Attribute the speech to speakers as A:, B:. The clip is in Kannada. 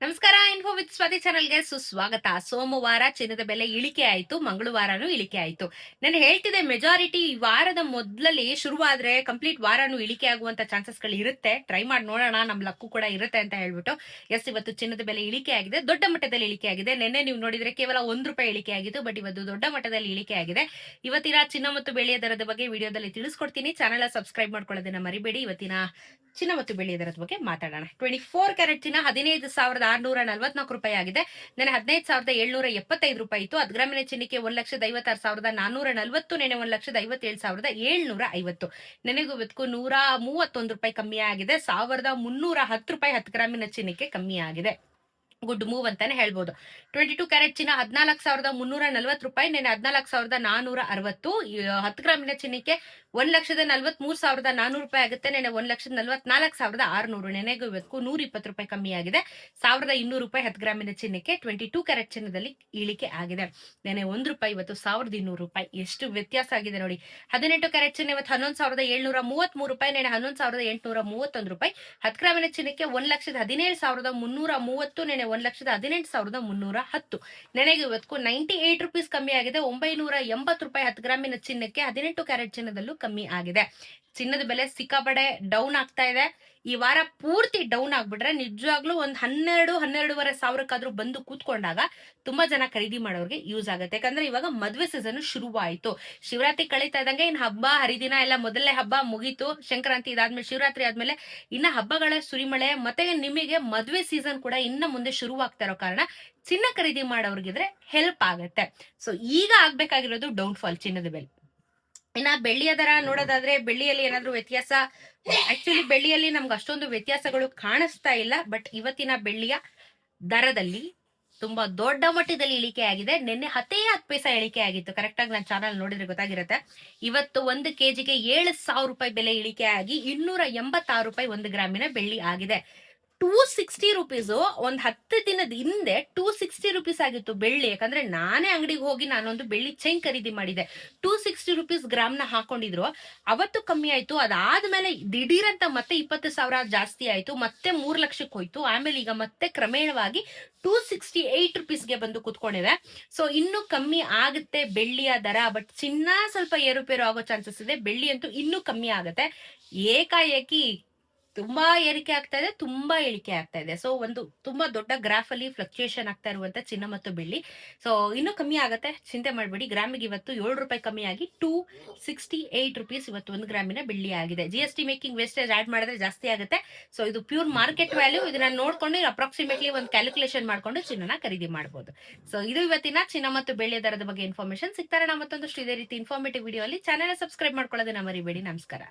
A: ನಮಸ್ಕಾರ. ಇನ್ಫೋ ವಿತ್ ಸ್ವಾತಿ ಚಾನಲ್ಗೆ ಸುಸ್ವಾಗತ. ಸೋಮವಾರ ಚಿನ್ನದ ಬೆಲೆ ಇಳಿಕೆ ಆಯ್ತು, ಮಂಗಳವಾರನೂ ಇಳಿಕೆ ಆಯ್ತು. ನಾನು ಹೇಳ್ತಿದ್ದೆ ಮೆಜಾರಿಟಿ ವಾರದ ಮೊದಲಲ್ಲಿ ಶುರುವಾದ್ರೆ ಕಂಪ್ಲೀಟ್ ವಾರನೂ ಇಳಿಕೆ ಆಗುವಂತ ಚಾನ್ಸಸ್ಗಳು ಇರುತ್ತೆ. ಟ್ರೈ ಮಾಡಿ ನೋಡೋಣ, ನಮ್ ಲಕ್ಕು ಕೂಡ ಇರುತ್ತೆ ಅಂತ ಹೇಳ್ಬಿಟ್ಟು ಎಸ್, ಇವತ್ತು ಚಿನ್ನದ ಬೆಲೆ ಇಳಿಕೆ ಆಗಿದೆ, ದೊಡ್ಡ ಮಟ್ಟದಲ್ಲಿ ಇಳಿಕೆ ಆಗಿದೆ. ನಿನ್ನೆ ನೀವು ನೋಡಿದ್ರೆ ಕೇವಲ ₹1 ಇಳಿಕೆ ಆಗಿತ್ತು, ಬಟ್ ಇವತ್ತು ದೊಡ್ಡ ಮಟ್ಟದಲ್ಲಿ ಇಳಿಕೆ ಆಗಿದೆ. ಇವತ್ತಿನ ಚಿನ್ನ ಮತ್ತು ಬೆಳ್ಳಿಯ ದರದ ಬಗ್ಗೆ ವಿಡಿಯೋದಲ್ಲಿ ತಿಳಿಸ್ಕೊಡ್ತೀನಿ. ಚಾನಲ್ ಸಬ್ಸ್ಕ್ರೈಬ್ ಮಾಡ್ಕೊಳ್ಳೋದನ್ನ ಮರಿಬೇಡಿ. ಇವತ್ತಿನ ಚಿನ್ನ ಮತ್ತು ಬೆಳ್ಳಿಯ ದರದ ಬಗ್ಗೆ ಮಾತಾಡೋಣ. 24 ಕ್ಯಾರೆಟ್ ಚಿನ್ನ ₹15,644 ಆಗಿದೆ. ನೆನೆ ₹15,775 ಇತ್ತು. 10 ಗ್ರಾಮಿನ ಚಿನ್ನಕ್ಕೆ ₹1,56,440, ನೆನೆ ₹1,57,750. ನೆನೆಗೂ ಇವತ್ತು ₹131 ಕಮ್ಮಿ ಆಗಿದೆ. ₹1,310 10 ಗ್ರಾಮಿನ ಚಿನ್ನಕ್ಕೆ ಕಮ್ಮಿ ಆಗಿದೆ. ಗುಡ್ ಮೂವ್ ಅಂತಾನೆ ಹೇಳ್ಬೋದು. 22 ಕ್ಯಾರೆಟ್ ಚಿನ್ನ ₹14,340, ನೆನೆ ₹14,460. 10 ಗ್ರಾಮಿನ ಚಿನ್ನಕ್ಕೆ ₹1,43,400 ಆಗುತ್ತೆ. ನೆನೆ ₹1,44,600. ನೆನೆಗೂ ಇವತ್ತು ₹120 ಕಮ್ಮಿ ಆಗಿದೆ. ₹1,200 10 ಗ್ರಾಮಿನ ಚಿನ್ನಕ್ಕೆ 22 ಕ್ಯಾರೆಟ್ ಚಿನ್ನದಲ್ಲಿ ಇಳಿಕೆ ಆಗಿದೆ. ನೆನೆ ₹1, ಇವತ್ತು ₹1,200. ಎಷ್ಟು ವ್ಯತ್ಯಾಸ ಆಗಿದೆ ನೋಡಿ. 18 ಕ್ಯಾರೆಟ್ ಚಿನ್ನ ಇವತ್ತು ₹11,733, ನೆನೆ ₹11,831. 10 ಗ್ರಾಮಿನ ಚಿನ್ನಕ್ಕೆ ₹1,17,330, ನೆನೆ ₹1,18,310. ನೆನೆಗೆ ಇವತ್ತು ₹98 ಕಮ್ಮಿ ಆಗಿದೆ. ₹980 10 ಗ್ರಾಮಿನ ಚಿನ್ನಕ್ಕೆ 18 ಕ್ಯಾರೆಟ್ ಚಿನ್ನದಲ್ಲೂ ಕಮ್ಮಿ ಆಗಿದೆ. ಚಿನ್ನದ ಬೆಲೆ ಸಿಕ್ಕಾಪಡೆ ಡೌನ್ ಆಗ್ತಾ ಇದೆ. ಈ ವಾರ ಪೂರ್ತಿ ಡೌನ್ ಆಗ್ಬಿಟ್ರೆ ನಿಜವಾಗ್ಲೂ ಒಂದ್ 12,500 ಸಾವಿರಕ್ಕಾದ್ರೂ ಬಂದು ಕೂತ್ಕೊಂಡಾಗ ತುಂಬಾ ಜನ ಖರೀದಿ ಮಾಡೋರಿಗೆ ಯೂಸ್ ಆಗುತ್ತೆ. ಯಾಕಂದ್ರೆ ಇವಾಗ ಮದ್ವೆ ಸೀಸನ್ ಶುರುವಾಯ್ತು. ಶಿವರಾತ್ರಿ ಕಳೀತಾ ಇದ್ದಂಗೆ ಇನ್ ಹಬ್ಬ ಹರಿದಿನ ಎಲ್ಲ, ಮೊದಲನೇ ಹಬ್ಬ ಮುಗೀತು, ಸಂಕ್ರಾಂತಿ ಇದಾದ್ಮೇಲೆ ಶಿವರಾತ್ರಿ ಆದ್ಮೇಲೆ ಇನ್ನ ಹಬ್ಬಗಳ ಸುರಿಮಳೆ, ಮತ್ತೆ ನಿಮಗೆ ಮದ್ವೆ ಸೀಸನ್ ಕೂಡ ಇನ್ನ ಮುಂದೆ ಶುರುವಾಗ್ತಾ ಇರೋ ಕಾರಣ ಚಿನ್ನ ಖರೀದಿ ಮಾಡೋರ್ಗಿದ್ರೆ ಹೆಲ್ಪ್ ಆಗುತ್ತೆ. ಸೊ ಈಗ ಆಗ್ಬೇಕಾಗಿರೋದು ಡೌನ್ ಫಾಲ್ ಚಿನ್ನದ ಬೆಲೆ. ಇನ್ನ ಬೆಳ್ಳಿಯ ದರ ನೋಡೋದಾದ್ರೆ ಬೆಳ್ಳಿಯಲ್ಲಿ ಏನಾದ್ರೂ ವ್ಯತ್ಯಾಸ, ಆಕ್ಚುಲಿ ಬೆಳ್ಳಿಯಲ್ಲಿ ನಮ್ಗೆ ಅಷ್ಟೊಂದು ವ್ಯತ್ಯಾಸಗಳು ಕಾಣಿಸ್ತಾ ಇಲ್ಲ. ಬಟ್ ಇವತ್ತಿನ ಬೆಳ್ಳಿಯ ದರದಲ್ಲಿ ತುಂಬಾ ದೊಡ್ಡ ಮಟ್ಟದಲ್ಲಿ ಇಳಿಕೆ ಆಗಿದೆ. ನಿನ್ನೆ 10 ಪೈಸಾ ಇಳಿಕೆ ಆಗಿತ್ತು. ಕರೆಕ್ಟ್ ಆಗಿ ನನ್ನ ಚಾನಲ್ ನೋಡಿದ್ರೆ ಗೊತ್ತಾಗಿರುತ್ತೆ. ಇವತ್ತು 1 ಕೆಜಿಗೆ ₹7,000 ಬೆಲೆ ಇಳಿಕೆ ಆಗಿ ₹286 1 ಗ್ರಾಮಿನ ಬೆಳ್ಳಿ ಆಗಿದೆ. ₹260 ಒಂದ್ 10 ದಿನದ ಹಿಂದೆ ₹260 ಆಗಿತ್ತು ಬೆಳ್ಳಿ. ಯಾಕಂದ್ರೆ ನಾನೇ ಅಂಗಡಿಗೆ ಹೋಗಿ ನಾನೊಂದು ಬೆಳ್ಳಿ ಚೈನ್ ಖರೀದಿ ಮಾಡಿದೆ. ₹260 ಗ್ರಾಮ್ನ ಹಾಕೊಂಡಿದ್ರು. ಅವತ್ತು ಕಮ್ಮಿ ಆಯ್ತು. ಅದಾದ್ಮೇಲೆ ದಿಢೀರಂತ ಮತ್ತೆ 20,000 ಜಾಸ್ತಿ ಆಯ್ತು. ಮತ್ತೆ 3 ಲಕ್ಷಕ್ಕೆ ಹೋಯ್ತು. ಆಮೇಲೆ ಈಗ ಮತ್ತೆ ಕ್ರಮೇಣವಾಗಿ ₹268ಗೆ ಬಂದು ಕುತ್ಕೊಂಡಿದೆ. ಸೊ ಇನ್ನು ಕಮ್ಮಿ ಆಗುತ್ತೆ ಬೆಳ್ಳಿಯ ದರ. ಬಟ್ ಚಿನ್ನ ಸ್ವಲ್ಪ ಏರುಪೇರು ಆಗೋ ಚಾನ್ಸಸ್ ಇದೆ. ಬೆಳ್ಳಿ ಅಂತೂ ಇನ್ನೂ ಕಮ್ಮಿ ಆಗುತ್ತೆ. ಏಕಾಏಕಿ ತುಂಬಾ ಏರಿಕೆ ಆಗ್ತಾ ಇದೆ, ತುಂಬಾ ಇಳಿಕೆ ಆಗ್ತಾ ಇದೆ. ಸೊ ಒಂದು ತುಂಬಾ ದೊಡ್ಡ ಗ್ರಾಫ್ ಅಲ್ಲಿ ಫ್ಲಕ್ಚುಯೇಷನ್ ಆಗ್ತಾ ಇರುವಂತ ಚಿನ್ನ ಮತ್ತು ಬೆಳ್ಳಿ. ಸೊ ಇನ್ನೂ ಕಮ್ಮಿ ಆಗುತ್ತೆ, ಚಿಂತೆ ಮಾಡಬೇಡಿ. ಗ್ರಾಮಿಗೆ ಇವತ್ತು ₹7 ಕಮ್ಮಿ ಆಗಿ ₹268 ಇವತ್ತು 1 ಗ್ರಾಮಿನ ಬೆಳ್ಳಿ ಆಗಿದೆ. GST ಮೇಕಿಂಗ್ ವೇಸ್ಟೇಜ್ ಆಡ್ ಮಾಡಿದ್ರೆ ಜಾಸ್ತಿ ಆಗುತ್ತೆ. ಸೊ ಇದು ಪ್ಯೂರ್ ಮಾರ್ಕೆಟ್ ವ್ಯಾಲ್ಯೂ. ಇದನ್ನ ನೋಡ್ಕೊಂಡು ಅಪ್ರಾಕ್ಸಿಮೇಟ್ಲಿ ಒಂದು ಕ್ಯಾಲ್ಕುಲೇಷನ್ ಮಾಡ್ಕೊಂಡು ಚಿನ್ನನ ಖರೀದಿ ಮಾಡಬಹುದು. ಸೊ ಇದು ಇವತ್ತಿನ ಚಿನ್ನ ಮತ್ತು ಬೆಳ್ಳಿಯ ದರದ ಬಗ್ಗೆ ಇನ್ಫಾರ್ಮೇಶನ್. ಸಿಗ್ತಾರೆ ನಾವು ಮತ್ತೊಂದಷ್ಟು ಇದೇ ರೀತಿ ಇನ್ಫಾರ್ಮೇಟಿವ್ ವಿಡಿಯೋ ಅಲ್ಲಿ. ಚಾನೆಲ್ ಸಬ್ಸ್ಕ್ರೈಬ್ ಮಾಡ್ಕೊಳ್ಳೋದನ್ನ ಮರಿಬೇಡಿ. ನಮಸ್ಕಾರ.